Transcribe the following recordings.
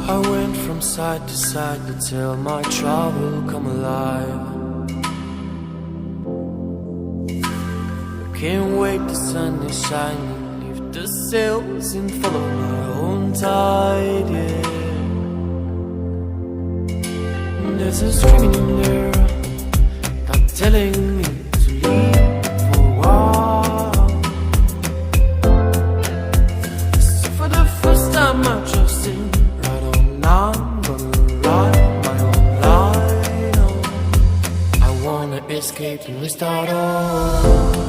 I went from side to side until my trouble come alive. Can't wait, the sun is shining, leave the sails and follow my own tide, yeah. There's a screaming in there, not telling me to leave for a while. So for the first time I trust in I'm gonna ride my own line. I wanna escape and restart all.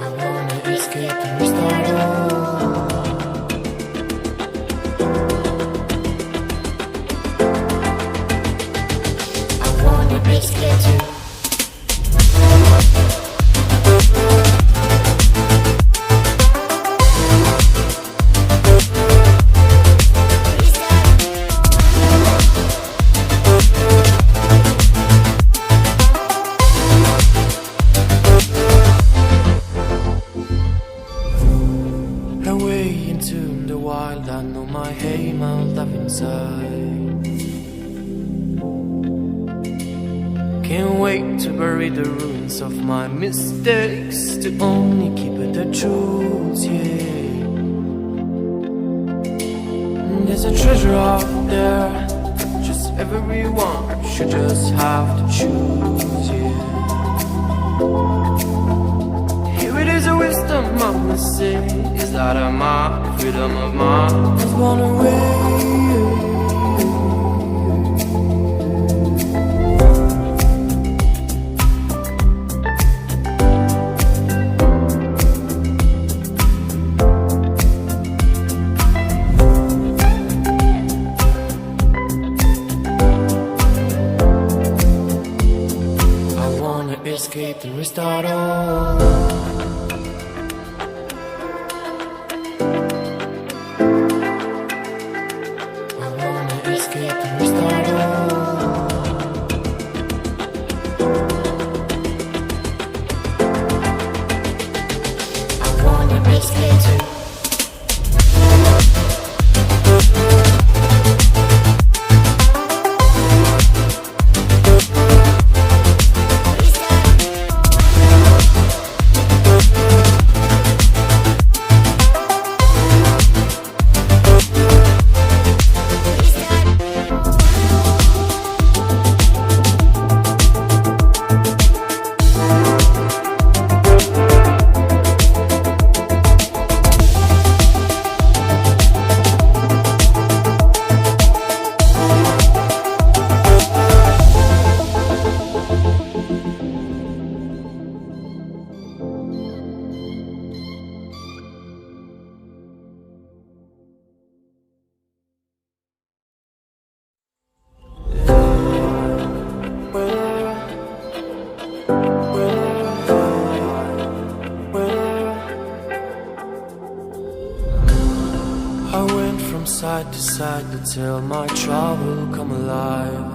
I wanna escape and restart all. I wanna escape too. Away into the wild, I know my aim, I'll live inside. Can't wait to bury the ruins of my mistakes, to only keep it the truth, yeah. There's a treasure out there, just everyone should just have to choose, yeah. Here it is, a wisdom I must say, is that my freedom of mind has gone away. I wanna escape and restart all. I went from side to side until my trouble come alive.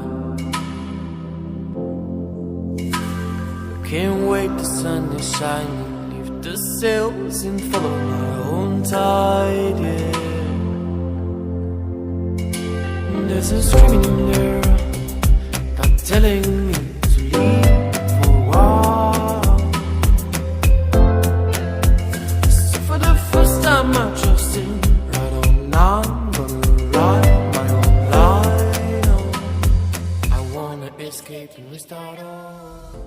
Can't wait, the sun is shining, leave the sails and follow my own tide, yeah. There's a screaming in there, not telling me to leave for a while. So for the first time I trust in I'm gonna ride my own line. I wanna escape and restart all.